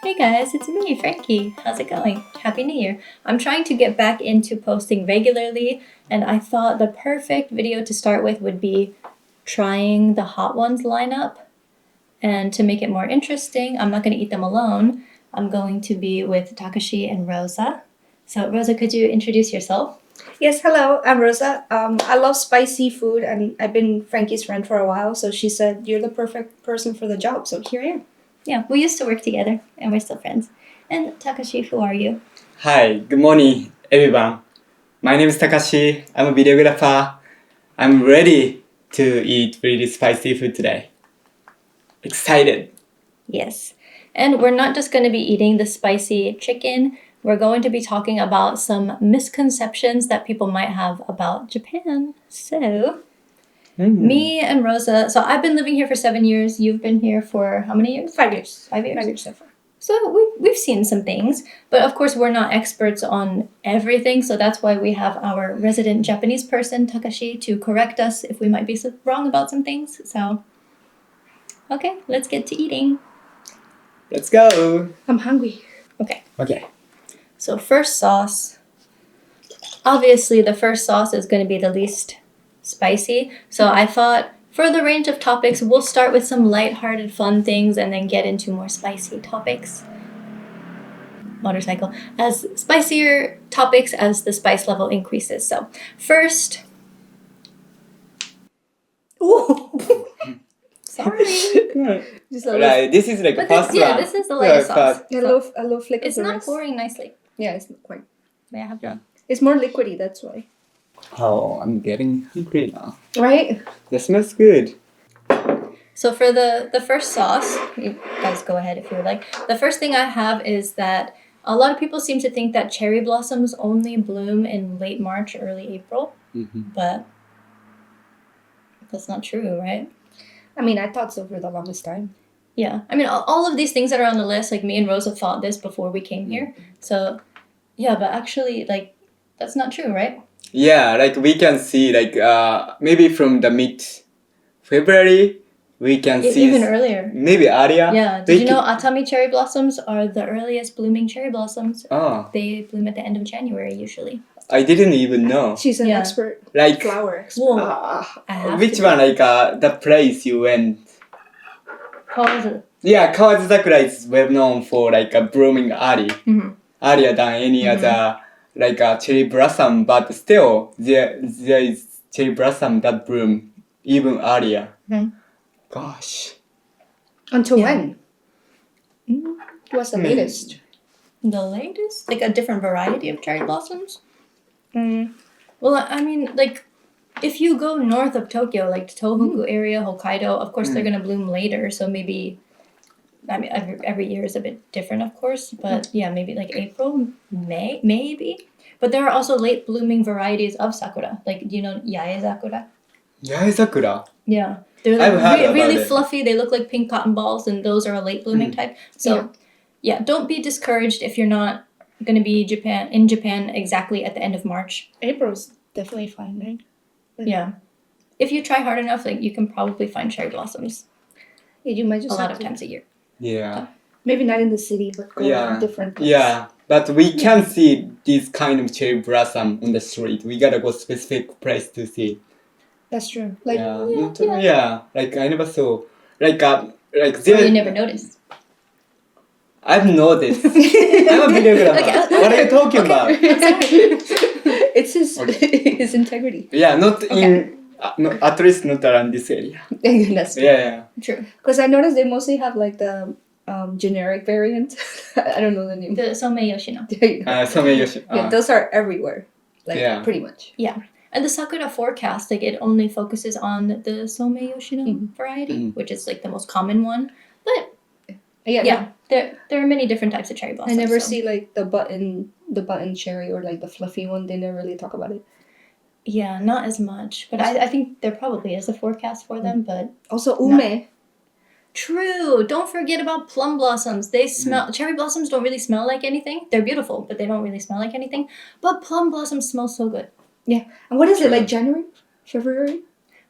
Hey guys, it's me, Frankie. How's it going? Happy New Year. I'm trying to get back into posting regularly, and I thought the perfect video to start with would be trying the Hot Ones lineup. And to make it more interesting, I'm not going to eat them alone. I'm going to be with Takashi and Rosa. So, Rosa, could you introduce yourself? Yes, hello, I'm Rosa. I love spicy food and I've been Frankie's friend for a while, so she said, you're the perfect person for the job, so here I am. Yeah, we used to work together, and we're still friends. And Takashi, who are you? Hi, good morning, everyone. My name is Takashi. I'm a videographer. I'm ready to eat really spicy food today. Excited. Yes. And we're not just going to be eating the spicy chicken. We're going to be talking about some misconceptions that people might have about Japan. So, me and Rosa, so I've been living here for 7 years. You've been here for how many years? 5 years. 5 years. 5 years so far. So we've seen some things, but of course we're not experts on everything. So that's why we have our resident Japanese person, Takashi, to correct us if we might be wrong about some things. So, okay, let's get to eating. Let's go. I'm hungry. Okay. So first sauce. Obviously, the first sauce is going to be the least spicy. So I thought for the range of topics, we'll start with some lighthearted, fun things and then get into more spicy topics. Motorcycle. As spicier topics as the spice level increases. So first... Ooh. Sorry. Just a little, Right, this is like a first one. This is the lightest sauce. a little flick It's of the not wrist. pouring nicely. Yeah, it's not quite. May I have one? It's more liquidy, that's why. Oh, I'm getting hungry now. Right? That smells good. So for the first sauce, you guys go ahead if you would like. The first thing I have is that a lot of people seem to think that cherry blossoms only bloom in late March, early April. But that's not true, right? I mean, I thought so for the longest time. Yeah. I mean, all of these things that are on the list, like me and Rosa thought this before we came here. So, yeah, but actually, like, that's not true, right? Yeah, like we can see like maybe from the mid-February we can see Even earlier. maybe earlier. Yeah. Did you know Atami cherry blossoms are the earliest blooming cherry blossoms? Oh, They bloom at the end of January usually. I didn't even know. She's an Yeah. expert. Like Flower expert. Whoa. I have which to one? Like the place you went. Kawazu. Yeah, Kawazakura is well known for like a blooming early, earlier than any other like a cherry blossom. But still, there is cherry blossom that bloom even earlier. Gosh. Until Yeah. when? What's the latest? The latest? Like a different variety of cherry blossoms? Well, I mean, like, if you go north of Tokyo, like Tohoku area, Hokkaido, of course they're going to bloom later. So maybe, I mean, every year is a bit different, of course. But yeah, maybe like April, May, maybe. But there are also late blooming varieties of sakura. Like, do you know yaezakura? Yaezakura. Yeah. They're I've heard like about really it. fluffy. They look like pink cotton balls, and those are a late blooming type. So, yeah, don't be discouraged if you're not going to be in Japan exactly at the end of March. April's definitely fine, right? Yeah. If you try hard enough, like you can probably find cherry blossoms Yeah, you might just a lot have of to- times a year. Yeah. Maybe not in the city, but go Yeah. to a different place. Yeah. But we can see this kind of cherry blossom on the street. We gotta go specific place to see. That's true. Like, Yeah. Like I never saw. Like Or there. you never noticed. I've noticed. I'm a videographer. Okay, What are you talking about? it's his integrity. Yeah, not in. No, at least not around this area. That's true. Yeah. True. Because I noticed they mostly have like the generic variant. I don't know the name. The Somei Yoshino. There you go. Someyoshi. Yeah, those are everywhere. Like, Yeah. pretty much. And the Sakura forecast, like it only focuses on the Somei Yoshino variety, which is like the most common one. But yeah, there are many different types of cherry I blossoms. never so- see like the button cherry or like the fluffy one. They never really talk about it. Yeah, not as much. But I think there probably is a forecast for them, but Also, ume. true. Don't forget about plum blossoms. They smell. Cherry blossoms don't really smell like anything. They're beautiful, but they don't really smell like anything. But plum blossoms smell so good. Yeah. And what is it, True. like January? February?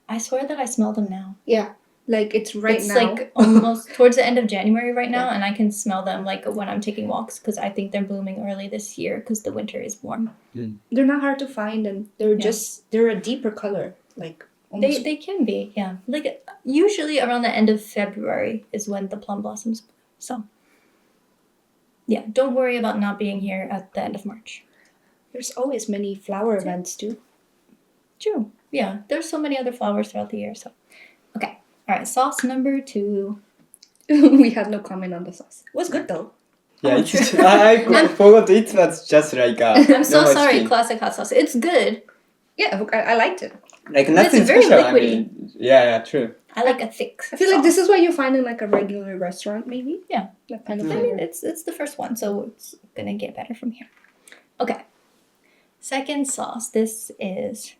I swear that I smell them now. Yeah. Like it's right it's now. like almost towards the end of January right now, and I can smell them like when I'm taking walks because I think they're blooming early this year because the winter is warm. They're not hard to find, and they're a deeper color. Like almost. They can be, yeah. Like usually around the end of February is when the plum blossoms bloom. So yeah, don't worry about not being here at the end of March. There's always many flower events too. True. Yeah, there's so many other flowers throughout the year. So okay, all right. Sauce number 2. We had no comment on the sauce. It was good though. Yeah, Oh, it's true. I forgot it was just like I'm so normal sorry, chicken. classic hot sauce. It's good. Yeah, I liked it. Like But nothing it's very special. I liquidy. mean, yeah, true. I like a thick. I feel like sauce. this is what you find in like a regular restaurant, maybe. Yeah. That kind of I flavor. mean, it's the first one, so it's gonna get better from here. Okay. Second sauce. This is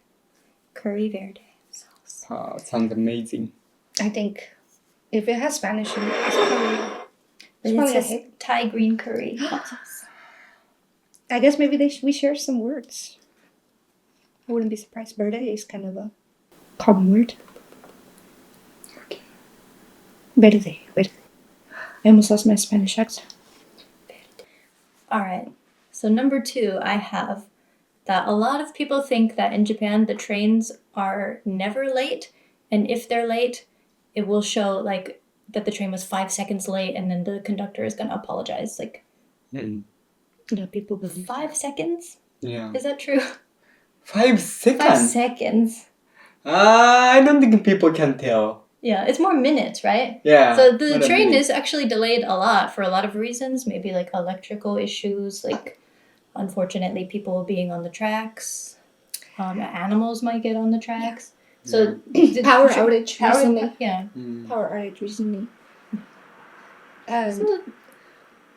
curry verde sauce. Oh, sounds amazing. I think if it has Spanish in it, it's probably. But It's it probably a says hit. Thai green curry hot sauce. I guess maybe we share some words. I wouldn't be surprised. Verde is kind of a common word. Okay. Verde. I almost lost my Spanish accent. All right. So number 2, I have that a lot of people think that in Japan the trains are never late, and if they're late, it will show like that the train was 5 seconds late, and then the conductor is gonna apologize. Like Yeah, people believe. 5 seconds? Yeah. Is that true? 5 seconds. 5 seconds. I don't think people can tell. Yeah, it's more minutes, right? Yeah. So the what a train minute. is actually delayed a lot for a lot of reasons, maybe like electrical issues, like unfortunately people being on the tracks, animals might get on the tracks. So Power outage power, recently. yeah. Power outage recently. So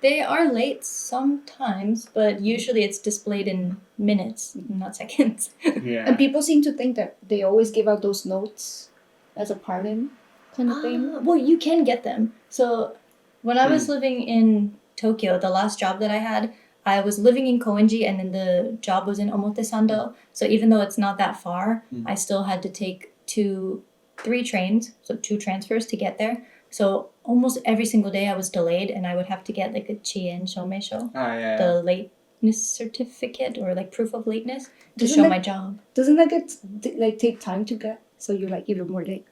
they are late sometimes, but usually it's displayed in minutes, not seconds. Yeah. And people seem to think that they always give out those notes as a pardon kind of thing. Well, you can get them. So when I was living in Tokyo, the last job that I had, I was living in Koenji and then the job was in Omotesando. So even though it's not that far, I still had to take 3 trains, so 2 transfers to get there. So almost every single day I was delayed and I would have to get like a chien shomeisho, Yeah. the lateness certificate or like proof of lateness to Doesn't show that- my job. Doesn't that get take time to get? So you're like even more late.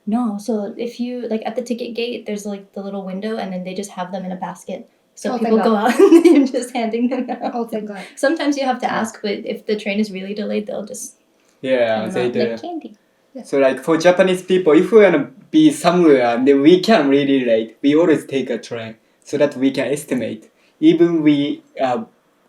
No, so if you like at the ticket gate, there's like the little window, and then they just have them in a basket. So Oh, people thank go out and you're just handing them out. Oh, thank God. Sometimes you have to ask, but if the train is really delayed, they'll just Yeah, hand they them out do. like candy. So like for Japanese people, if we wanna be somewhere, then we can really late. We always take a train so that we can estimate. Even we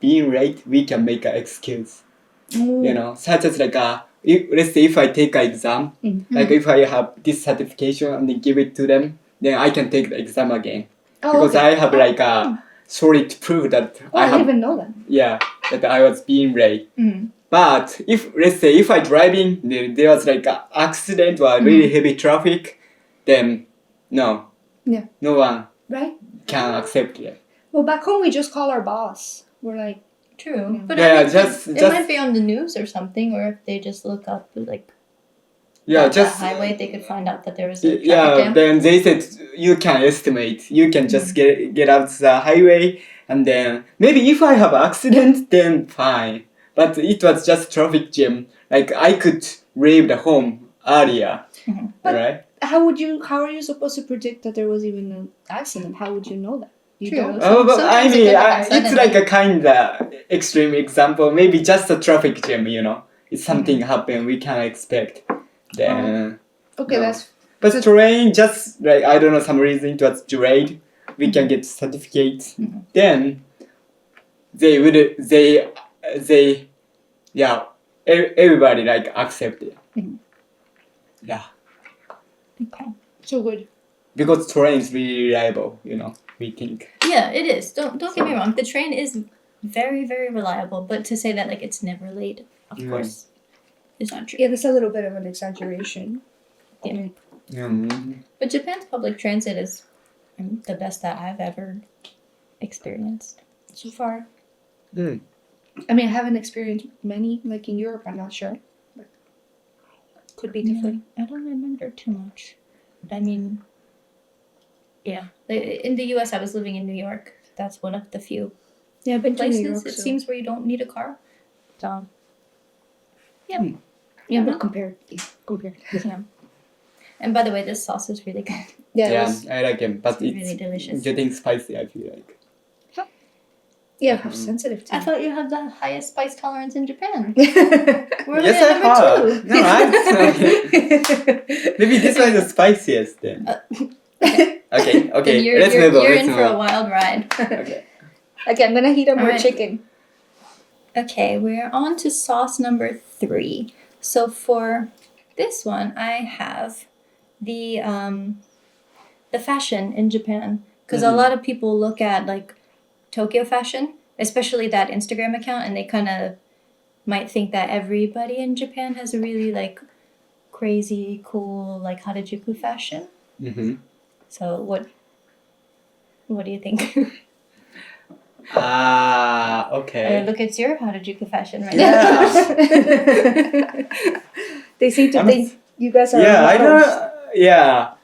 being late, we can make an excuse. You know, such as like let's say if I take an exam, like if I have this certification and then give it to them, then I can take the exam again because I have like a solid proof that I didn't even know that. Yeah, that I was being late. Mm. But if let's say if I driving, there was like an accident or really heavy traffic, then no, no one Right? can accept it. Well, back home we just call our boss. We're like, True, but Yeah, I mean, just- it just- might be on the news or something, or if they just look up like Yeah, that just highway, they could find out that there was a traffic yeah. jam. Then they said you can estimate. You can just get out the highway, and then maybe if I have accident, then fine. But it was just traffic jam. Like I could leave the home earlier, But- right? how are you supposed to predict that there was even an accident? How would you know that? You True. don't. Oh, but I Sometimes it mean, could happen it's suddenly. like a kind of extreme example. Maybe just a traffic jam, you know. If something happen, we can expect. Then, Okay, No. that's but the train just like I don't know some reason it was delayed. We can get certificates. Then they everybody like accept it. Yeah, Okay. so good. because train is really reliable. You know, we think. Yeah, it is. Don't get me wrong. The train is very, very reliable, but to say that like it's never late, of course, is not true. Yeah, that's a little bit of an exaggeration. Yeah. Mm. But Japan's public transit is the best that I've ever experienced. So far. Mm. I mean, I haven't experienced many, like in Europe, I'm not sure. But could be different. I don't remember too much. I mean, yeah. In the U.S., I was living in New York. That's one of the few Yeah, I've been to New places York. it So. seems where you don't need a car. So, yeah. Yeah, Mhm. but compared. Yeah. And by the way, this sauce is really good. Yeah, Yeah, it was, I like it, but It's it's really delicious. getting spicy. I feel like. yeah, how sensitive to I thought you had the highest spice tolerance in Japan. it. We're Yes, only I at have. number 2. No, maybe this one is the spiciest then. Okay, Then you're, let's you're, move on. you're Let's in move for a on. wild ride. Okay. Okay, I'm gonna heat up more Alright. chicken. Okay, we're on to sauce number 3. So for this one, I have the fashion in Japan, because a lot of people look at like Tokyo fashion, especially that Instagram account, and they kind of might think that everybody in Japan has a really like crazy cool like Harajuku fashion. Mm-hmm. So what do you think? Okay. Look, it's your Harajuku fashion right Yeah. They seem to I'm- think you guys are Yeah, I models. don't. Yeah,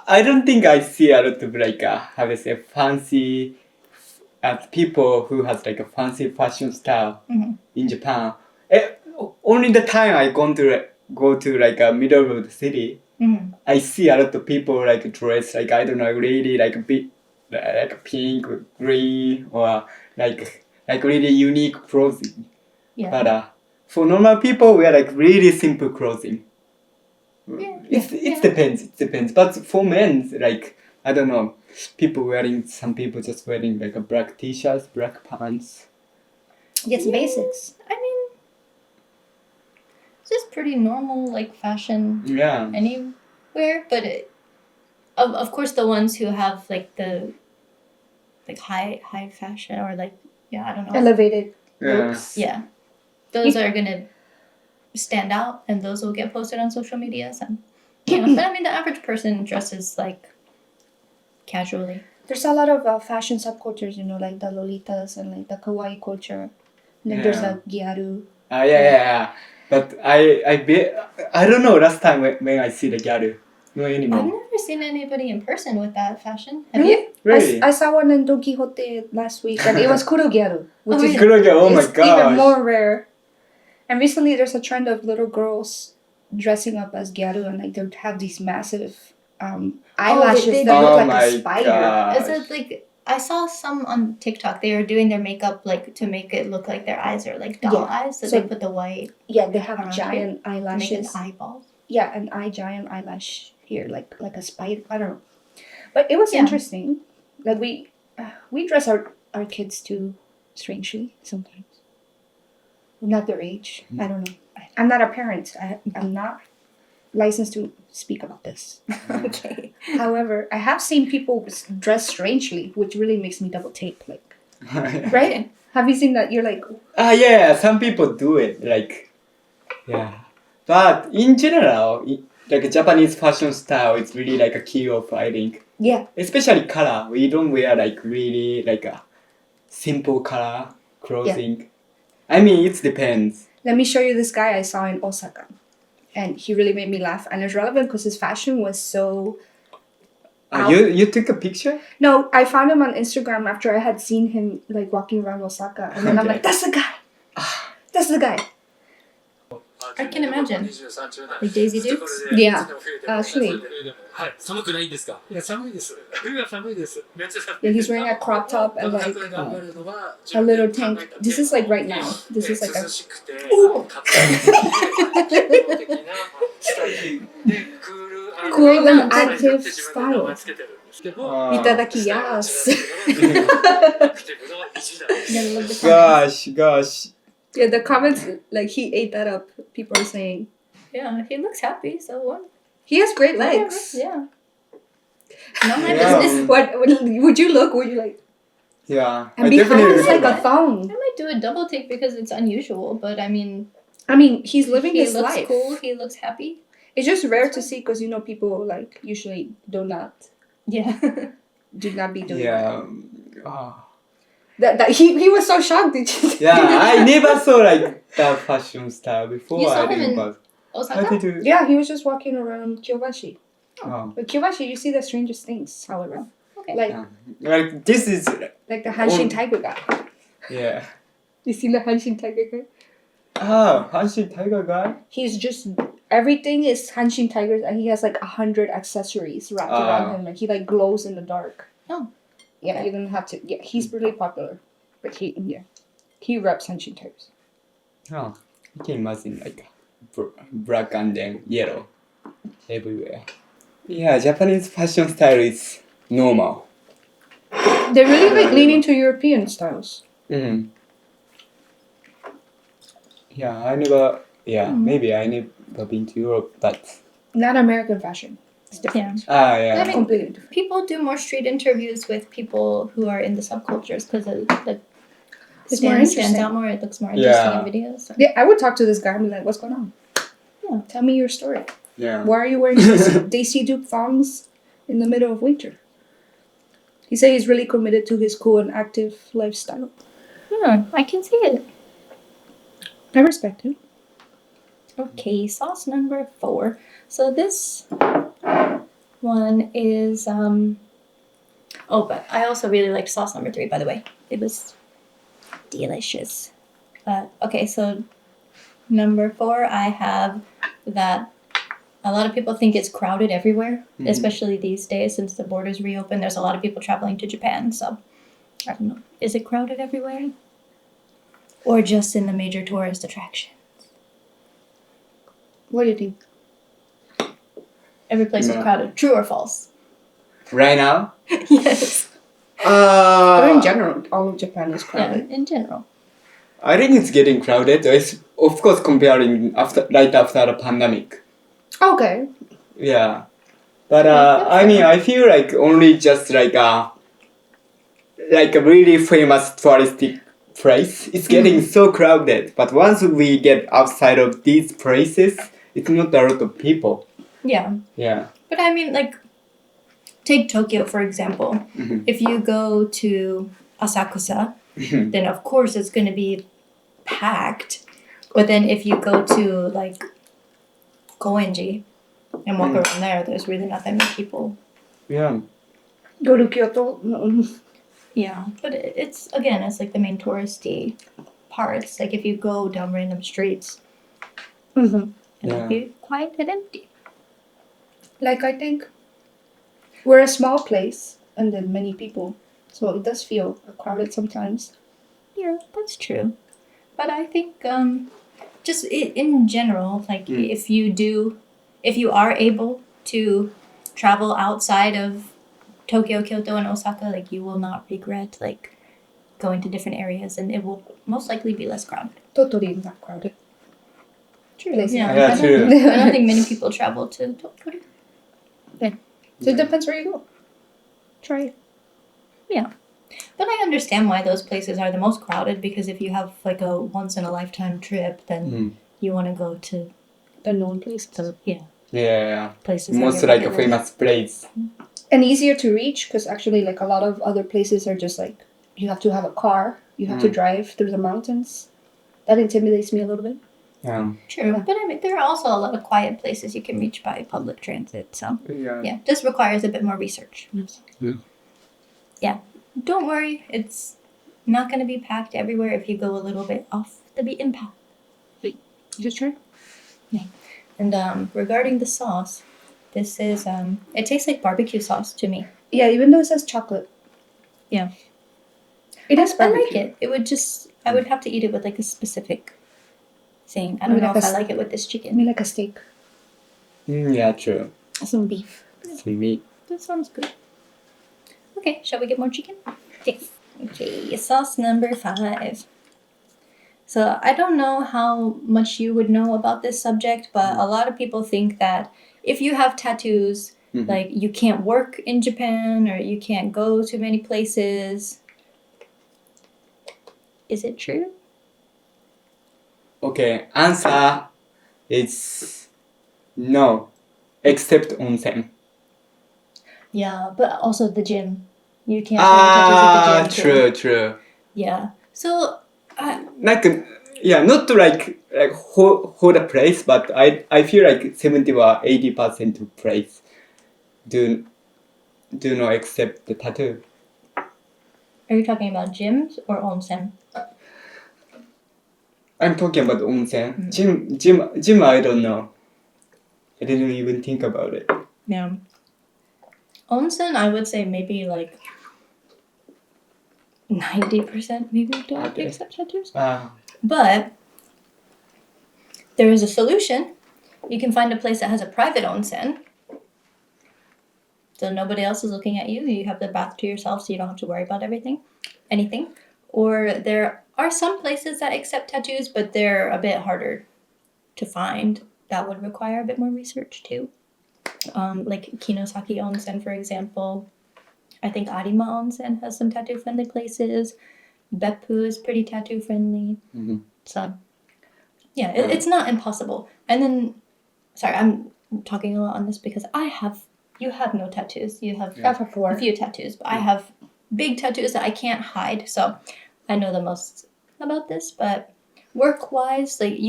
I don't think I see a lot of like how to say fancy people who has like a fancy fashion style Mhm. in Japan. Only the time I go to like a middle of the city, Mhm. I see a lot of people like dress like I don't know really like a bit like pink, green or like really unique clothing. Yeah. But for normal people, we are like really simple clothing. Yeah, It yeah. depends. It depends. But for men, like I don't know, some people just wearing like a black t-shirts, black pants. Yes, Yeah. basics. I mean, it's just pretty normal like fashion Yeah. anywhere, but of course the ones who have like the like high fashion or like I don't know. Elevated Yeah. looks. Yeah. Those are gonna stand out and those will get posted on social medias and but I mean the average person dresses like casually. There's a lot of fashion subcultures, like the lolitas and like the kawaii culture. And then there's Yeah. a gyaru. Yeah. But I don't know last time when I see the gyaru. No I've anymore. never seen anybody in person with that fashion. Have Really? you? Really? I saw one in Don Quixote last week, and it was kuro gyaru, which Oh, is really? Oh my it's gosh. even more rare. And recently, there's a trend of little girls dressing up as gyaru, and like they have these massive eyelashes they that do. look Oh like my a spider. gosh. Is it like I saw some on TikTok? They are doing their makeup like to make it look like their eyes are like doll Yeah. eyes. So So- they put the white Yeah, they have Around giant to make it eyelashes. eyeballs. Yeah, an giant eyelash here, like a spider. I don't know, but it was Yeah. interesting. Like we dress our kids too strangely sometimes. Not their age. I don't know. I'm not a parent. I'm not licensed to speak about this. Okay. However, I have seen people dress strangely, which really makes me double take. Like, right? Have you seen that? You're like, Yeah, some people do it, like, yeah. But in general, like Japanese fashion style is really like a key of, I think. yeah, Especially color. We don't wear like really like a simple color clothing. I mean, it depends. let me show you this guy I saw in Osaka. And he really made me laugh. And it's relevant because his fashion was so... You took a picture? No, I found him on Instagram after I had seen him like walking around Osaka. And then I'm Okay. like, that's the guy! That's the guy! I can imagine. Like Daisy Dukes? Yeah, actually. はい、寒くないんですか？いや、寒いです。冬は寒いです。めっちゃ寒 Yeah, い he's wearing a crop top and like a little tank. This is like right now. This is like a... 涼しくて、スタイルでクール Cool and ア active 自分で名前 style. つけてるんですけど、 Itadakiyasu. アクティブの一台。 You gotta look the comments. Gosh. Yeah, the comments, like he ate that up. People are saying. Yeah, he looks happy, so what? He has great Whatever, legs. Yeah. Not my Yeah. business. What would you look? Would you like? Yeah. And I behind definitely is like remember. a thong. I might do a double take because it's unusual, but I mean, I mean, he's living he his looks life. cool. He looks happy. It's just rare to see because people like usually do not Yeah. be doing Yeah. that. That he was so shocked. Did you? Yeah, I never saw like that fashion style before. You saw I him think in about. How Osaka? did you? Yeah, he was just walking around Kyobashi. With Kiwashi, you see the strangest things, however. Okay. Like this is Like the Hanshin Oh. Tiger guy. yeah. You see the Hanshin Tiger guy? Hanshin Tiger guy. He's just everything is Hanshin Tigers, and he has like 100 accessories wrapped around him, and he like glows in the dark. Oh. Yeah, Okay. you're gonna have to. Yeah, he's really popular, but he reps Hanshin Tigers. Oh, you can imagine like black and then yellow everywhere. Yeah, Japanese fashion style is normal. They're really like leaning to European styles. Mm. Yeah, I never. Yeah, maybe I never been to Europe, but Not American fashion. It's different. yeah. I mean, Completely different. people do more street interviews with people who are in the subcultures because the It's more stands interesting. out more. It looks more interesting Yeah. in videos. So. Yeah, I would talk to this guy and be like, "What's going on? Yeah. Tell me your story. Yeah. Why are you wearing these Daisy Duke thongs in the middle of winter?" He said he's really committed to his cool and active lifestyle. Yeah, I can see it. I respect him. Okay, sauce number 4. So this one is but I also really liked sauce number 3, by the way. It was delicious. Okay, so number 4, I have that a lot of people think it's crowded everywhere, especially these days since the borders reopened. There's a lot of people traveling to Japan, so I don't know. Is it crowded everywhere? Or just in the major tourist attractions? What do you think? Every place is crowded. True or false? Right now? Yes. But in general, all of Japan is Yeah, crowded. in general. I think it's getting crowded. It's, of course, comparing right after the pandemic. Okay. Yeah. But I mean, I feel like only just like a really famous touristic place. It's getting so crowded. But once we get outside of these places, it's not a lot of people. Yeah. Yeah. But I mean, like, take Tokyo, for example. If you go to Asakusa, then of course it's going to be packed. But then if you go to, like, Koenji and walk around there, there's really not that many people. Yeah. Go to Kyoto. Yeah. But it's, again, it's like the main touristy parts. Like, if you go down random streets, it'll be quiet and empty. Like, I think we're a small place and then many people. So it does feel crowded sometimes. Yeah, that's true. But I think just in general, like if you are able to travel outside of Tokyo, Kyoto, and Osaka, like you will not regret like going to different areas, and it will most likely be less crowded. Totally not crowded. True. Yeah, I true. don't think many people travel to Tokyo. So it depends where you go. Try it. Yeah. But I understand why those places are the most crowded, because if you have like a once in a lifetime trip, then you want to go to The known places. Yeah. places. Most on your like a bucket list. famous place. And easier to reach because actually like a lot of other places are just like you have to have a car. You have to drive through the mountains. That intimidates me a little bit. Yeah. True, but I mean there are also a lot of quiet places you can reach by public transit. So Yeah. just requires a bit more research. Yeah. Yeah, don't worry, it's not going to be packed everywhere if you go a little bit off the beaten path. Just try. And regarding the sauce, this is it tastes like barbecue sauce to me. Yeah, even though it says chocolate. Yeah. It is I barbecue. like it. It would just I would have to eat it with like a specific thing. I don't Maybe know like if a I like it with this I chicken. mean like a steak. Yeah, true. Some beef. Sweet. That sounds good. Okay, shall we get more chicken? Yes. Okay, sauce number 5. So I don't know how much you would know about this subject, but a lot of people think that if you have tattoos, like you can't work in Japan or you can't go to many places. Is it true? Okay, answer is no, except onsen. Yeah, but also the gym. You can't show your tattoos at the gym. True. Yeah. So Like, yeah, not like hold a place, but I feel like 70 or 80% place. do not accept the tattoo. Are you talking about gyms or onsen? I'm talking about onsen. Gym, I don't know. I didn't even think about it. Yeah. Onsen, I would say maybe like 90% maybe don't Okay. accept tattoos. Ah, But there is a solution. You can find a place that has a private onsen. So nobody else is looking at you. You have the bath to yourself, so you don't have to worry about anything. Or there are some places that accept tattoos, but they're a bit harder to find. That would require a bit more research too. Like Kinosaki Onsen, for example. I think Arima Onsen has some tattoo-friendly places. Beppu is pretty tattoo-friendly. mhm. So, yeah, it's not impossible. And then, sorry, I'm talking a lot on this because you have no tattoos. You have I have 4. a few tattoos, but I have big tattoos that I can't hide. So I know the most about this, but work-wise, like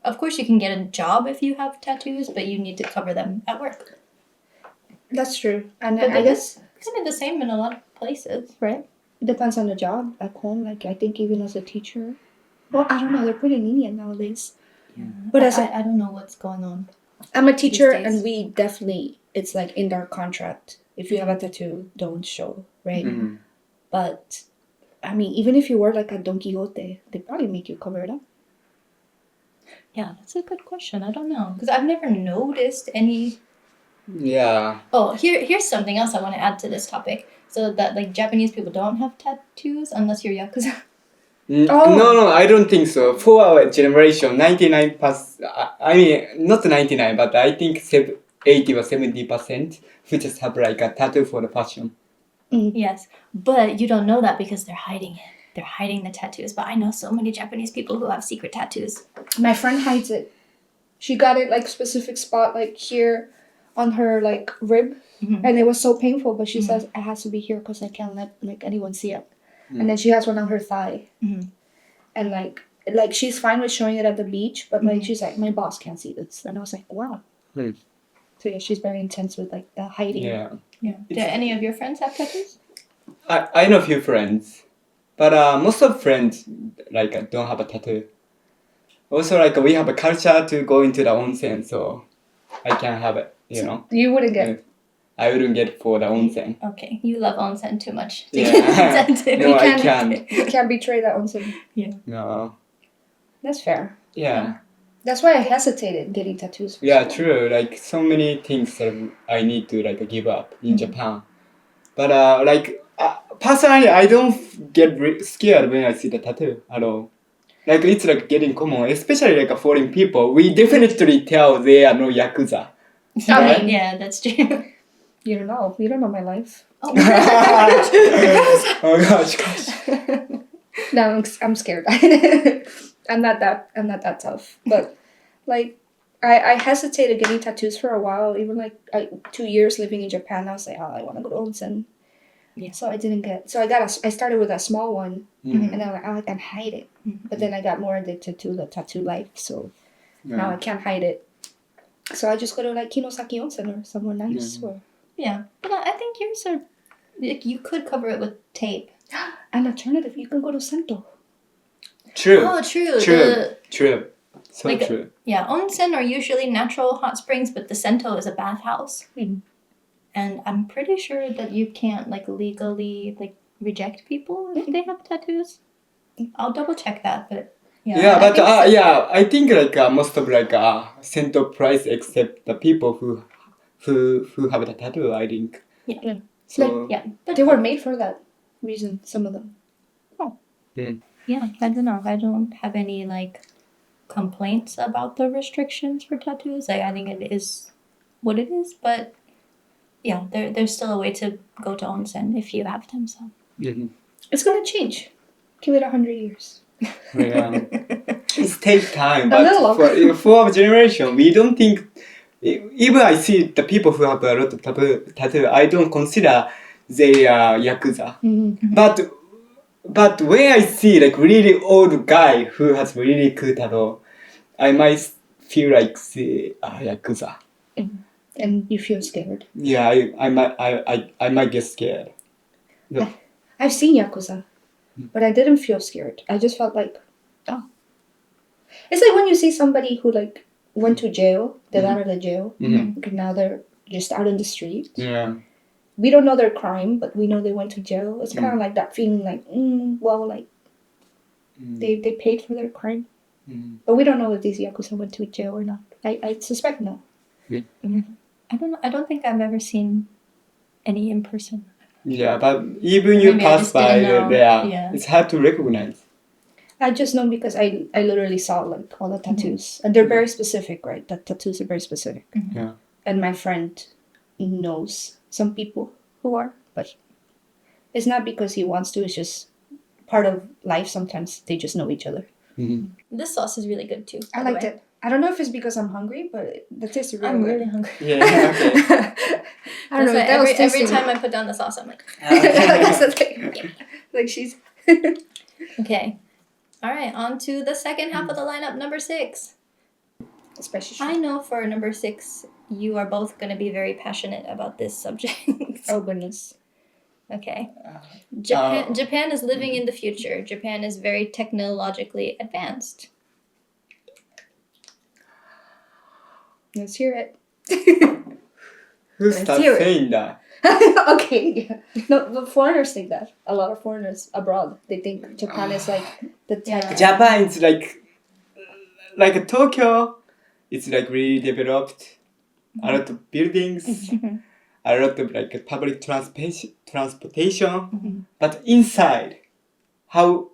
of course you can get a job if you have tattoos, but you need to cover them at work. That's true. And But I guess it's kind of the same in a lot of places, right? it depends on the job back home. Like, I think even as a teacher, well, I don't know. They're pretty lenient nowadays. But as I don't know what's going on. I'm a teacher, days. and we definitely, it's like in our contract. If you have a tattoo, don't show, right? Mhm. But, I mean, even if you were like a Don Quixote, they probably make you cover it up. Yeah, that's a good question. I don't know because I've never noticed any. Yeah. Oh, here's something else I want to add to this topic. So that like Japanese people don't have tattoos unless you're yakuza. Oh. No, I don't think so. For our generation, 99%, I mean, not 99, but I think 80 or 70% who just have like a tattoo for the fashion. Yes, but you don't know that because they're hiding it. They're hiding the tattoos. But I know so many Japanese people who have secret tattoos. My friend hides it. She got it like specific spot, like here on her like rib, and it was so painful. But she says it has to be here because I can't let like anyone see it. And then she has one on her thigh, and like she's fine with showing it at the beach, but like she's like, my boss can't see this, and I was like, wow. Hmm. So yeah, she's very intense with like the hiding. Yeah. Yeah. Do any of your friends have tattoos? I know a few friends, but most of friends like don't have a tattoo. Also, like we have a culture to go into the onsen, so I can't have it. You know, You wouldn't get. I wouldn't get for the onsen. Okay, you love onsen too much to Yeah. get a tattoo. No, I can't. You can't betray that onsen. No. That's fair. Yeah. That's why I hesitated getting tattoos. For Yeah, so long. true. Like so many things that I need to like give up in Japan. But personally, I don't get scared when I see the tattoo at all. Like it's like getting common, especially like foreign people. We definitely tell they are no yakuza. I mean, Yeah, that's true. you don't know. You don't know my life. Oh. Oh gosh. No, I'm scared. I'm not that tough. But like, I hesitated getting tattoos for a while. Even like 2 years living in Japan, I was like, oh, I want to go to onsen. Yeah. So I didn't get. So I started with a small one, and then I'm like, oh, I can hide it. But then I got more addicted to the tattoo life, so now I can't hide it. So I just go to like Kinosaki Onsen or somewhere nice. Or Yeah, but I think yours are. Like, you could cover it with tape. an alternative, you can go to Sento. True. Oh, true. True. So Like, true. Yeah, onsen are usually natural hot springs, but the sento is a bathhouse. And I'm pretty sure that you can't like legally like reject people if they have tattoos. I'll double check that, but Yeah, I but think so. yeah, I think like most of like center price except the people who have the tattoo. I think. Yeah. So Yeah, but They were made for that reason. Some of them. yeah, I don't know. I don't have any like complaints about the restrictions for tattoos. Like I think it is what it is, but yeah, there's still a way to go to onsen if you have them. So It's gonna change. Give it 100 years. yeah, it takes time. A little But longer. for our generation, we don't think. Even I see the people who have a lot of tattoo, I don't consider they are yakuza. But when I see like really old guy who has really cool tattoo, I might feel like they are yakuza. And you feel scared. Yeah, I might get scared. I've seen Yakuza, but I didn't feel scared. I just felt like, oh. It's like when you see somebody who like went to jail, they got out of jail, okay, now they're just out in the street. Yeah. We don't know their crime, but we know they went to jail. It's kind of like that feeling like, well, like, they paid for their crime. But we don't know if these Yakuza went to jail or not. I suspect no. I don't know. I don't think I've ever seen any in person. Yeah, but even you Maybe I pass just by didn't know. there, Yeah. it's hard to recognize. I just know because I literally saw like all the tattoos. And they're very specific, right? The tattoos are very specific. Yeah. And my friend knows some people who are, but it's not because he wants to, it's just part of life. Sometimes they just know each other. This sauce is really good too. I liked it. I don't know if it's because I'm hungry, but the taste is really I'm good. really hungry. Yeah, okay. I don't know. That's why That was every tasty. time I put down the sauce, I'm like, That's the thing. Like she's okay. All right, on to the second half of the lineup, number 6. especially. I know for number 6, you are both going to be very passionate about this subject. Oh goodness. Okay. Japan is living in the future. Japan is very technologically advanced. Let's hear it. Who starts hear it. saying that? Okay, yeah. No, the foreigners think that. A lot of foreigners abroad, they think Japan is like the tech. Japan is like Tokyo. It's like really developed. A lot of buildings. A lot of like public transportation. But inside, how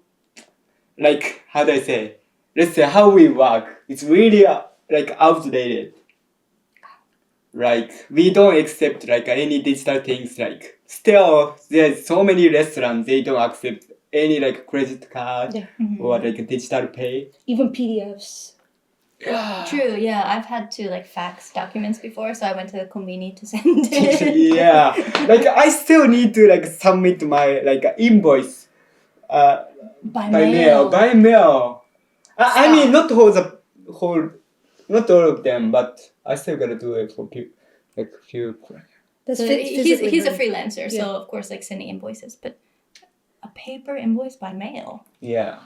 do I say? Let's say how we work. It's really like outdated. Like we don't accept like any digital things. Like still, there's so many restaurants they don't accept any like credit card or like digital pay. Even PDFs. True, yeah. I've had to like fax documents before, so I went to the conveni to send it. Yeah, like I still need to like submit my like invoice By by mail. mail. I mean not not all of them, but I still gotta do it for few. That's So physically he's a hard. freelancer, Yeah. so of course like sending invoices, but a paper invoice by mail. Yeah.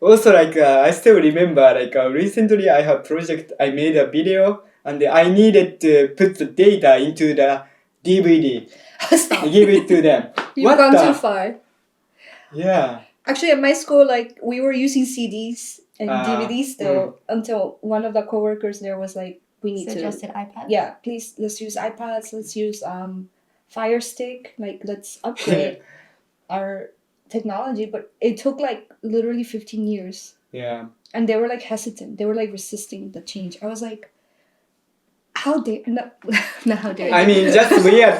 Also, like I still remember, like recently I have project. I made a video, and I needed to put the data into the DVD. Stop. Give it to them. You've What gone the- too far. Yeah. Actually, at my school, like we were using CDs and DVDs still until one of the coworkers there was like, "We need Suggested iPad. yeah, please let's use iPads. Let's use Fire Stick. Like let's upgrade our technology." But it took like literally 15 years, Yeah. and they were like hesitant. They were like resisting the change. I was like, "How dare not how dare?" I mean, just weird.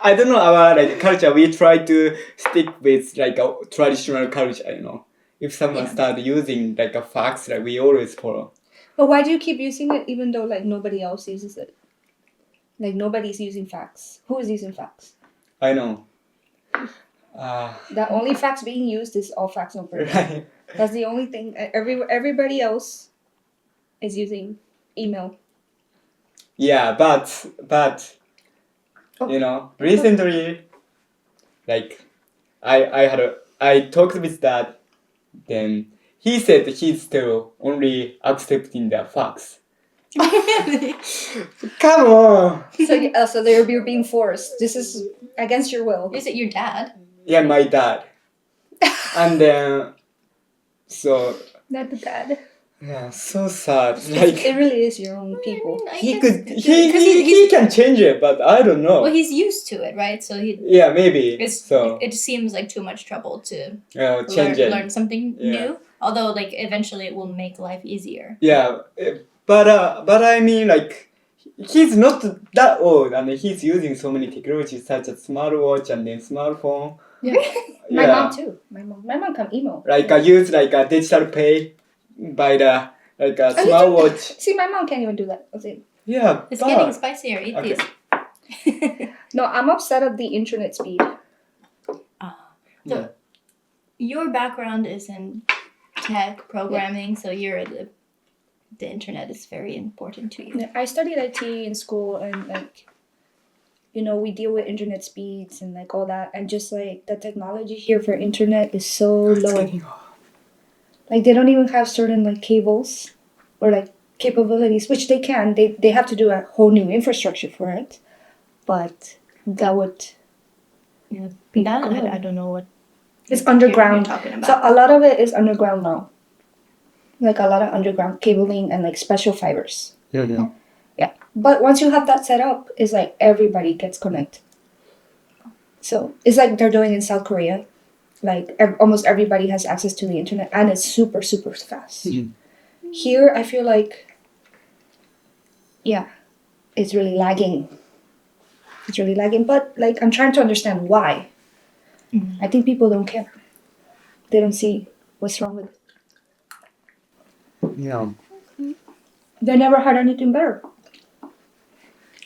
I don't know our like culture. We try to stick with like a traditional culture. You know, if someone start using like a fax, like we always follow. But why do you keep using it even though like nobody else uses it? Like nobody's using fax. Who is using fax? I know. The only fax being used is all fax on paper. Right. That's the only thing. Everybody else is using email. Yeah, but you know, recently, like I talked with Dad, then he said he's still only accepting the fax. Come on. So you're being forced. This is against your will. Is it your dad? Yeah, my dad. And then, so Not the bad. yeah, so sad. Like It really is your own people. he can change it, but I don't know. Well, he's used to it, right? So he. Yeah, maybe. So It seems like too much trouble to change it. learn something Yeah. new. Although, like, eventually it will make life easier. Yeah, but I mean, like, he's not that old, and he's using so many technologies such as smartwatch and then smartphone. Yeah. My mom too. My mom can email. Like I use like a digital pay by the like a smartwatch. See, my mom can't even do that. I'll say. Yeah, It's but getting spicier. Eat Okay. these. No, I'm upset at the internet speed. So, your background is in tech programming, so you're the the internet is very important to you. Yeah, I studied IT in school, and like, we deal with internet speeds and like all that, and just like the technology here for internet is so low. Like they don't even have certain like cables or like capabilities, which they can. They have to do a whole new infrastructure for it, but that would Yeah, be that good. I don't know what It's underground. you're talking about. So a lot of it is underground now. Like a lot of underground cabling and like special fibers. Yeah. Yeah. But once you have that set up, it's like everybody gets connected. So it's like they're doing in South Korea. Like almost everybody has access to the internet, and it's super, super fast. Mhm. Here, I feel like, yeah, it's really lagging. It's really lagging. But like, I'm trying to understand why. I think people don't care. They don't see what's wrong with it. Yeah. They never had anything better.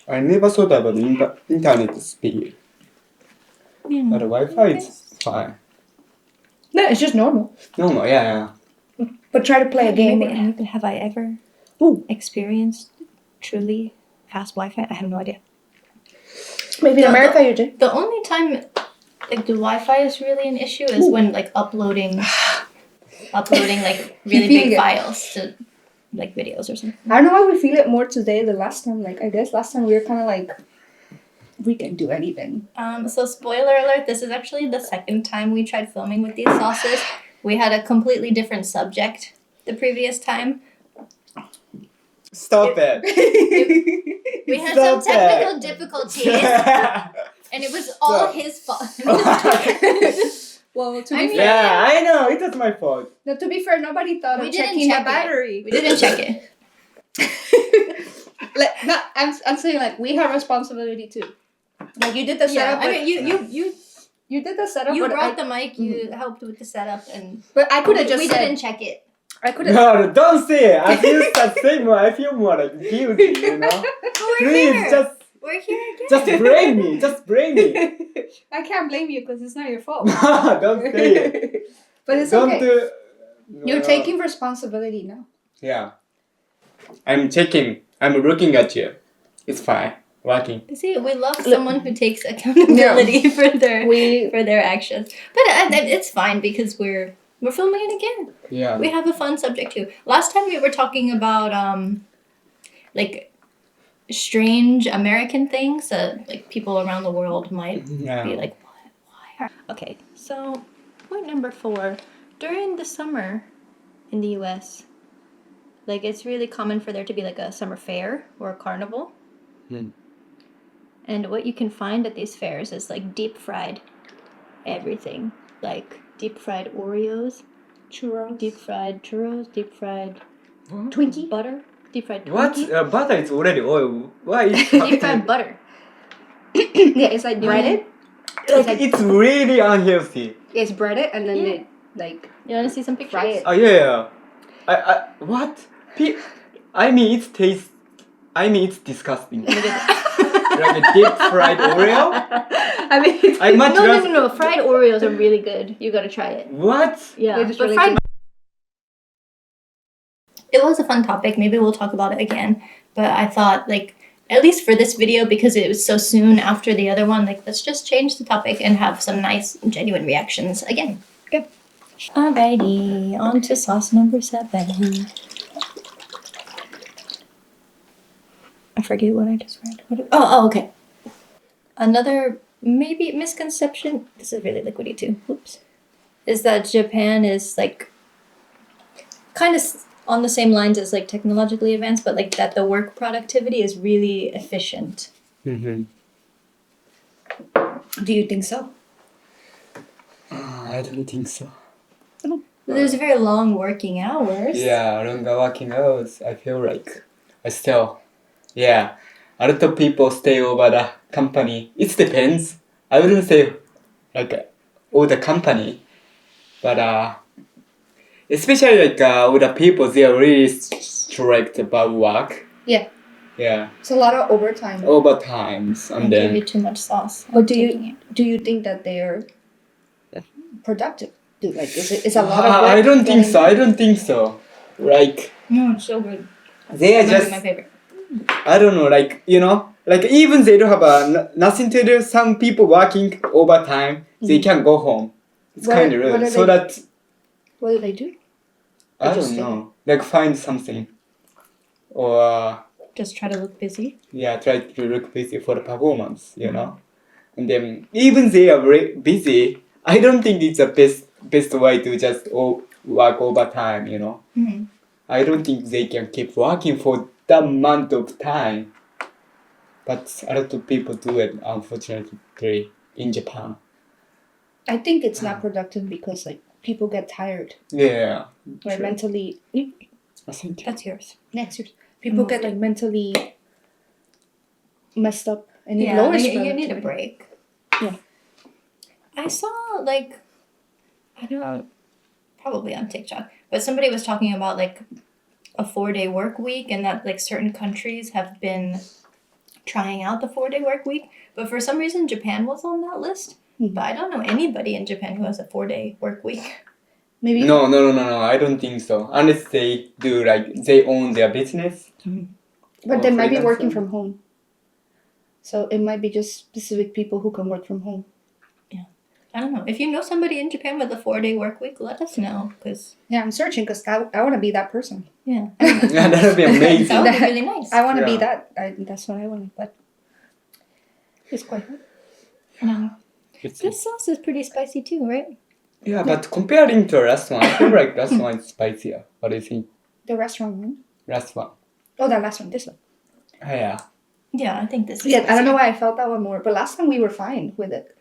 I never thought about the internet speed. Yeah. But Wi-Fi is fine. No, it's just normal. No, yeah. But try to play a game. Maybe have I ever Ooh. experienced truly fast Wi-Fi? I have no idea. Maybe in America you did. The only time like the Wi-Fi is really an issue is when like uploading like really Feeling big it. files to like videos or something. I don't know why we feel it more today than last time. Like, I guess last time we were kind of like, we can do anything. So spoiler alert, this is actually the second time we tried filming with these sauces. We had a completely different subject the previous time. Stop it. We had Stop some technical difficulties, and it was all his fault. Well, to I be mean- fair, Yeah, I know. It was my fault. no, to be fair, nobody thought We of didn't checking check the it. battery. We didn't check it. Like, I'm saying like we have responsibility too. Like you did the Yeah, setup. I mean you did the setup. you but brought I, the mic, you helped with the setup, and But I could have just we said. didn't check it. I could have. No, don't say it. As you start saying more, I feel more like guilty, you know? But we're Please, here. We're here again. just blame me. Just blame me. I can't blame you because it's not your fault. Don't say it. But it's Don't okay. do... You're No. taking responsibility now. Yeah. I'm checking. I'm looking at you. It's fine. Working. See, we love someone who takes accountability for their actions. But it's fine because we're filming it again. Yeah. We have a fun subject too. Last time we were talking about like strange American things that like people around the world might Yeah. be like, what? Why? Okay, so point number 4. During the summer in the U.S., like it's really common for there to be like a summer fair or a carnival. Mm. And what you can find at these fairs is like deep fried everything. Like deep fried Oreos, Churros. deep fried churros, deep fried Twinkie. butter, deep fried What? Twinkie. Butter is already oil. Why is Deep fried butter. Yeah, it's like breaded. It's really unhealthy. It's breaded and then Yeah. it like You want to see some pictures? fry it. Oh yeah. What? I mean, it's disgusting. Like a deep fried Oreo. I mean, I much rather. No. Fried Oreos are really good. You gotta try it. What? Yeah, They're just but really fried. good. It was a fun topic. Maybe we'll talk about it again. But I thought, like, at least for this video, because it was so soon after the other one, like, let's just change the topic and have some nice, genuine reactions again. Good. Alrighty, on to sauce number 7. I forget what I just read. Okay. Another maybe misconception. This is really liquidy too. Oops. Is that Japan is like kind of on the same lines as like technologically advanced, but like that the work productivity is really efficient. Mm-hmm. Do you think so? I don't think so. There's very long working hours. Yeah, longer working hours. I feel like yeah, a lot of people stay over the company. It depends. I wouldn't say like all the company, but especially like with the people, they are really strict about work. Yeah. Yeah, It's a lot of overtime. overtimes I and gave you then too much sauce. But I'm do taking you it. do you think that they're productive? Like is a lot of work I don't think getting- so. I don't think so. like No, it's so good. they are That might be just my favorite. I don't know, like like even they don't have nothing to do. Some people working overtime, they can go home. It's kind of rude. So that What do they do? I just don't stay? know, like find something, or Just try to look busy. try to look busy for the performance, and then even they are very busy. I don't think it's the best way to just work overtime, Mm-hmm. I don't think they can keep working for that amount of time. But a lot of people do it, unfortunately, in Japan. I think it's not productive because like people get tired. Yeah. Or True. mentally. I think. That's yours. Next year, people get like mentally messed up, and it Yeah, lowers you need a productivity. break. Yeah. I saw like, I don't know, probably on TikTok, but somebody was talking about like a 4-day work week, and that like certain countries have been trying out the 4-day work week, but for some reason Japan was on that list. Mhm. But I don't know anybody in Japan who has a 4-day work week. Maybe. No. I don't think so. Unless they do they own their business. But they might be freelancer. working from home. So it might be just specific people who can work from home. I don't know. If you know somebody in Japan with a 4-day work week, let us know. Cause Yeah, I'm searching because I want to be that person. yeah, Yeah, that would be amazing. that would be really nice. I want to be Yeah. that. That's what I want. But it's quite hard. No. It's- This sauce is pretty spicy too, right? yeah, but comparing to last one, I feel like last one is spicier. What do you think? The restaurant one. Last one. Oh, that last one. This one. Yeah. Yeah, I think this is Yeah, I don't know spicier. why I felt that one more. But last time we were fine with it.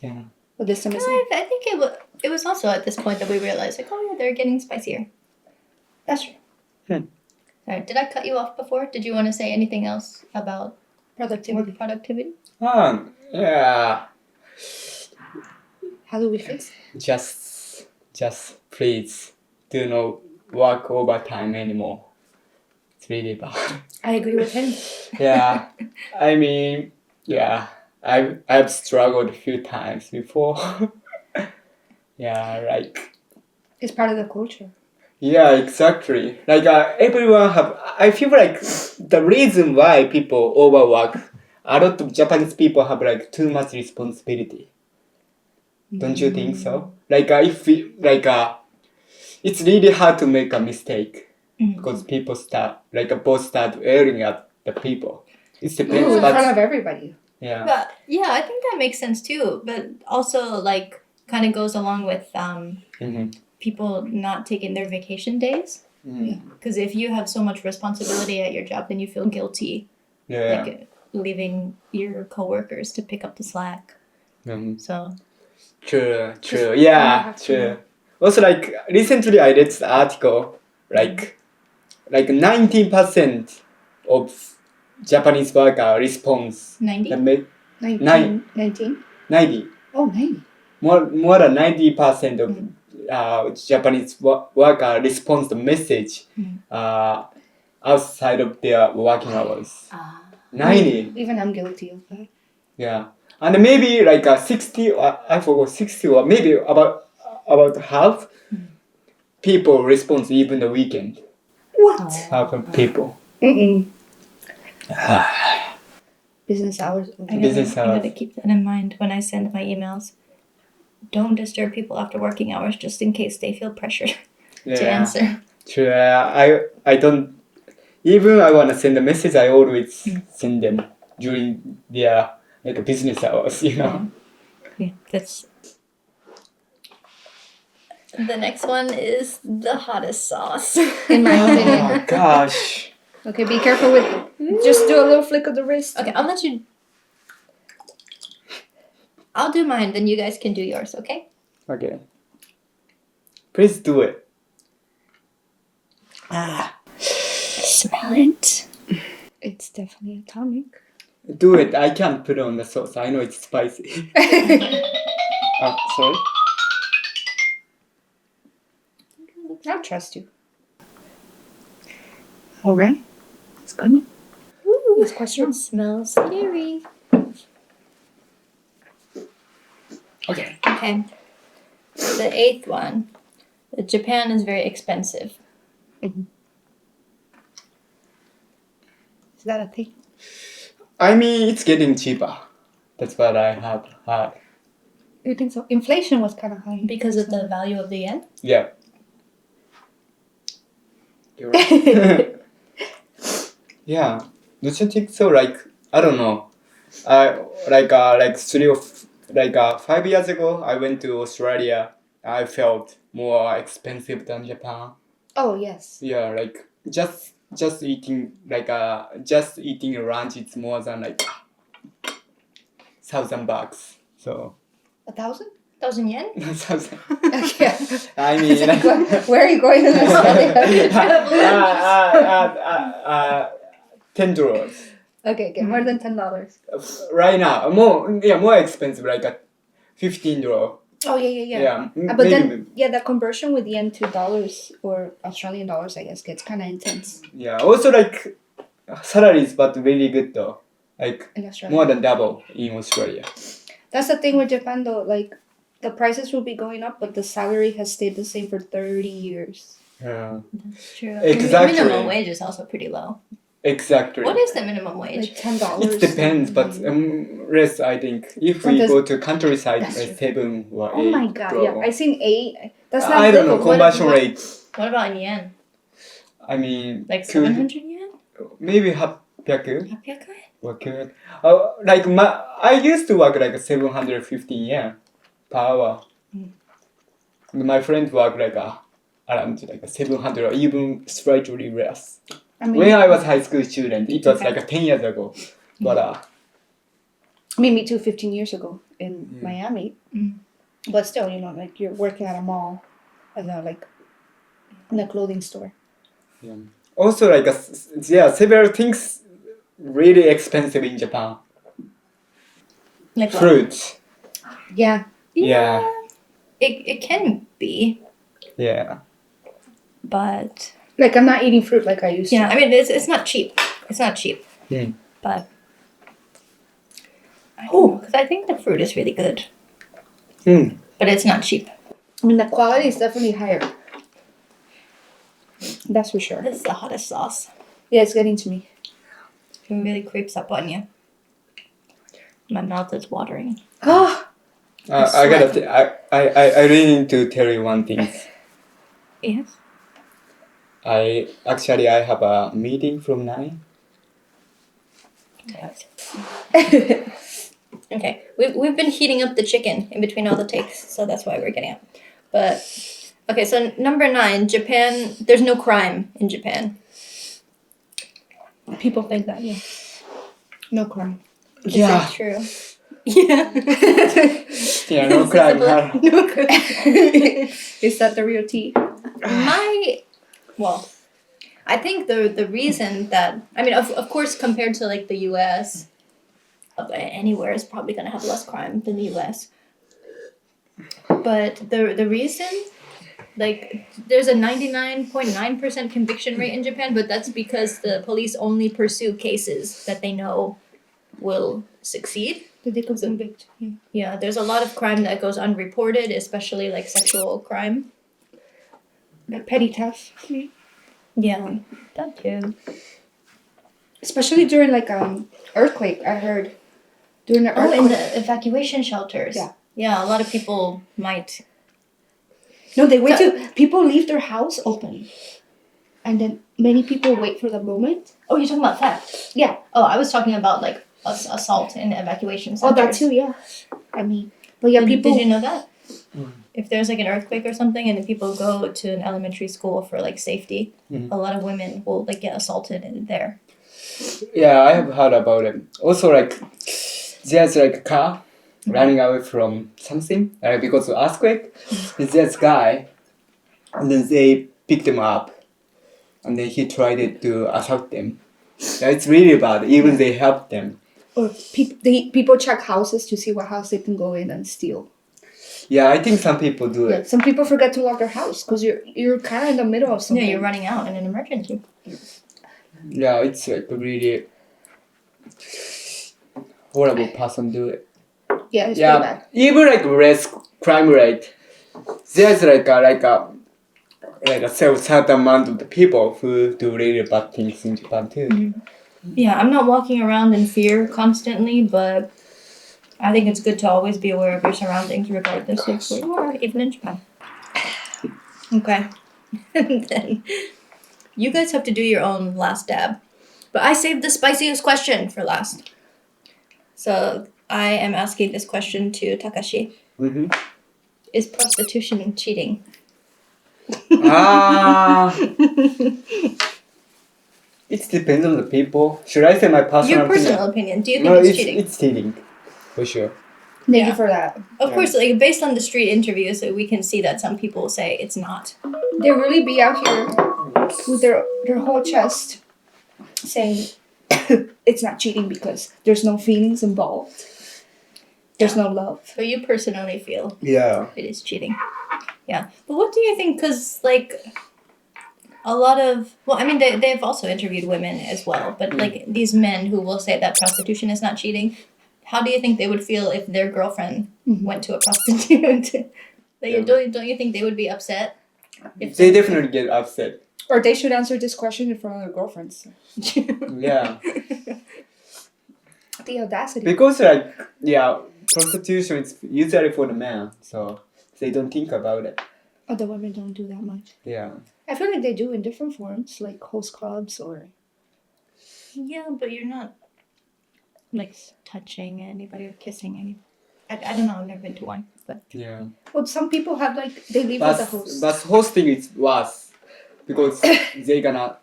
Yeah. But this time No, it's I think it was also at this point that we realized, like, oh yeah, they're getting spicier. that's true. Sorry, did I cut you off before? Did you want to say anything else about Productivity. work productivity? Yeah. How do we fix it? Just please do not work overtime anymore. It's really bad. I agree with him. Yeah. I mean, yeah. I've struggled a few times before. Yeah, It's part of the culture. yeah, exactly. Like everyone have. I feel like the reason why people overwork. A lot of Japanese people have like too much responsibility. Don't you think so? Like if we, it's really hard to make a mistake because people start boss start yelling at the people. It depends, Ooh, in but front of everybody. yeah, But yeah, I think that makes sense too. But also, like, kind of goes along with people not taking their vacation days. Because if you have so much responsibility at your job, then you feel guilty, yeah. like leaving your coworkers to pick up the slack. So True, you yeah, have to true. know. Also, like recently, I read this article, like 19% of Japanese worker response 90. 19? 90. Oh, 90. More than 90% of Japanese worker responds to message outside of their working hours. 90. Even I'm guilty of that. Yeah. And maybe like 60 or I forgot 60 or maybe about half people respond even the weekend. What? Half of people. Business hours. I gotta keep that in mind when I send my emails. Don't disturb people after working hours, just in case they feel pressured to answer. True. I don't. Even I wanna send a message, I always send them during their business hours. Yeah, that's. The next one is the hottest sauce. In my opinion. Oh gosh. Okay, be careful with. Just do a little flick of the wrist. Okay, I'll let you. I'll do mine, then you guys can do yours, okay? Okay. Please do it. Smell it. It's definitely a tonic. Do it. I can't put it on the sauce. I know it's spicy. Sorry. I'll trust you. Alright. It's good. Ooh, It's quite strong. it smells scary. Okay. Okay. The 8th one. Japan is very expensive. Is that a thing? I mean, it's getting cheaper. That's what I have heard. You think so? Inflation was kind of high. Because of the value of the yen? Yeah. You're right. Yeah. Don't you think so? Like, I don't know. Like 5 years ago, I went to Australia. I felt more expensive than Japan. Oh, yes. Yeah, like just eating just eating a lunch, it's more than like $1,000. So 1,000? 1,000 yen? 1,000. Okay. I mean, like, Where are you going in Australia? $10. Okay, more than $10. Right now, more expensive, like $15. Oh, yeah. Yeah, But maybe, then, the conversion with yen to dollars or Australian dollars, I guess, gets kind of intense yeah. Also, like salaries, but really good though. Like in Australia. more than double in Australia. That's the thing with Japan, though. Like, the prices will be going up, but the salary has stayed the same for 30 years. Yeah, That's true. Exactly. Minimum wage is also pretty low. exactly. What is the minimum wage? Like $10. It depends, but rest I think if we Sometimes- go to countryside, That's like true. 7 or 8. Oh my god, bro. yeah. I seen 8. That's not I don't know good. conversion rate. What about in yen? I mean, Like could- 700 yen? maybe 800 800? or could. Like I used to work like 750 yen per hour. My friends work like around like 700 or even slightly less. I mean, When I was high school student, it was Okay. like 10 years ago. But me too, 15 years ago in Miami. But still, like you're working at a mall, like in a clothing store. yeah. Also like several things really expensive in Japan. Like what? Fruits. Yeah. Yeah. It can be, Yeah. but Like I'm not eating fruit like I used yeah, to. I mean it's not cheap. It's not cheap. Hmm. But because I think the fruit is really good, Hmm. but it's not cheap. I mean, the quality is definitely higher. That's for sure. This is the hottest sauce. Yeah, it's getting to me. It really creeps up on you. My mouth is watering. Oh, I gotta. I really need to tell you one thing. Yes. I have a meeting from 9. Okay, we've been heating up the chicken in between all the takes, so that's why we're getting up. But okay, so number 9, Japan. There's no crime in Japan. people think that. Yeah. No crime. Is Yeah. that true? Yeah. Yeah. No crime. No crime. Is that the real tea? I think the reason that of course compared to like the U.S. Anywhere is probably gonna have less crime than the U.S. But the reason, like, there's a 99.9% conviction rate in Japan, but that's because the police only pursue cases that they know will succeed. Did they convict? Yeah. Yeah, there's a lot of crime that goes unreported, especially like sexual crime. Petty theft. Yeah, that too. Especially during like earthquake, I heard. During the earthquake. in the evacuation shelters. Yeah. Yeah, a lot of people might. No, they wait to people leave their house open, and then many people wait for the moment. Oh, you're talking about theft? Yeah. Oh, I was talking about like assault in evacuation Oh, centers. that too. Yeah. I mean, but yeah, people. Did you know that? If there's like an earthquake or something, and the people go to an elementary school for like safety, a lot of women will like get assaulted in there. Yeah, I have heard about it. Also, like, there's like a car running away from something because of earthquake. There's a guy, and then they picked him up, and then he tried to assault them. Yeah, it's really bad. Even they helped them. Or people check houses to see what house they can go in and steal. Yeah, I think some people do Yeah, it. some people forget to lock their house because you're kind of in the middle of something. Yeah, you're running out in an emergency. Yeah, it's like a really horrible person do it. Yeah, it's pretty Yeah, bad. even like less crime rate. There's like a like a certain amount of the people who do really bad things in Japan too. Yeah, I'm not walking around in fear constantly, but I think it's good to always be aware of your surroundings, regardless of where you are, even in Japan. Okay. And then you guys have to do your own last dab. But I saved the spiciest question for last. So I am asking this question to Takashi. Mm-hmm. Is prostitution cheating? It depends on the people. Should I say my personal Your personal opinion. Do you think No, it's cheating? It's cheating, for sure. Thank Yeah. you for that. Of course, like based on the street interviews, we can see that some people say it's not. They really be out here with their whole chest saying it's not cheating because there's no feelings involved. There's no love. But you personally feel Yeah. it is cheating. Yeah. But what do you think? Because, like, a lot of... Well, I mean, they've also interviewed women as well. But, like, these men who will say that prostitution is not cheating, how do you think they would feel if their girlfriend went to a prostitute? Like, don't you think they would be upset? If They definitely get upset. Or they should answer this question in front of their girlfriends. Yeah. The audacity. Because, like, yeah, prostitution is usually for the men, so they don't think about it. Other women don't do that much. Yeah. I feel like they do in different forms, like host clubs or... Yeah, but you're not, like, touching anybody or kissing anybody. I don't know, I've never been to one, but... Yeah. Well, some people have, like, they live with the host. But hosting is worse. Because they gonna...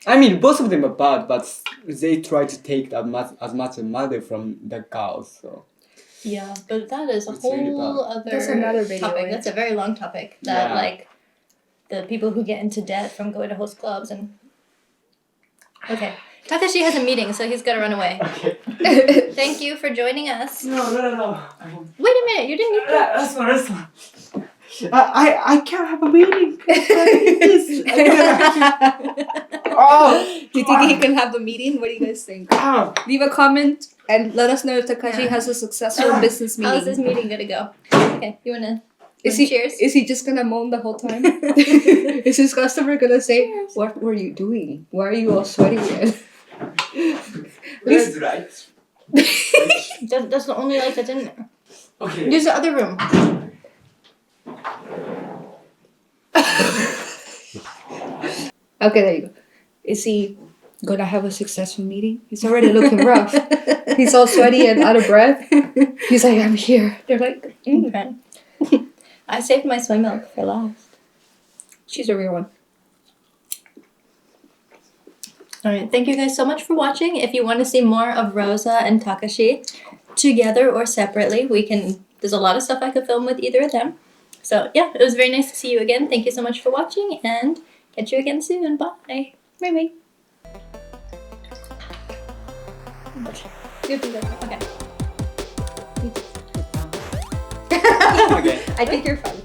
I mean, both of them are bad, but they try to take as much money from the girls, so... Yeah, but that is a It's really whole bad. other That's another video, topic. right? That's a very long topic. That, Yeah. like, the people who get into debt from going to host clubs and... Okay. Takashi has a meeting, so he's got to run away. Okay. Thank you for joining us. No. Wait a minute, you didn't need to... That's one. I can't have a meeting. Oh! Do you think he can have the meeting? What do you guys think? Oh. Leave a comment and let us know if Takashi has a successful business meeting. How's this meeting gonna go? Okay, you wanna... cheers? Is he just gonna moan the whole time? Is his customer gonna say, Cheers. "What were you doing? Why are you all sweaty?" Where's the light? That's the only light that's in there. Okay. There's the other room. Okay, there you go. Is he gonna have a successful meeting? He's already looking rough. He's all sweaty and out of breath. He's like, "I'm here." They're like, Okay. I saved my soy milk for last. "She's a real one." Alright, thank you guys so much for watching. If you want to see more of Rosa and Takashi together or separately, there's a lot of stuff I could film with either of them. So yeah, it was very nice to see you again. Thank you so much for watching and catch you again soon. Bye. Maybe. Okay. Okay. I think you're fun.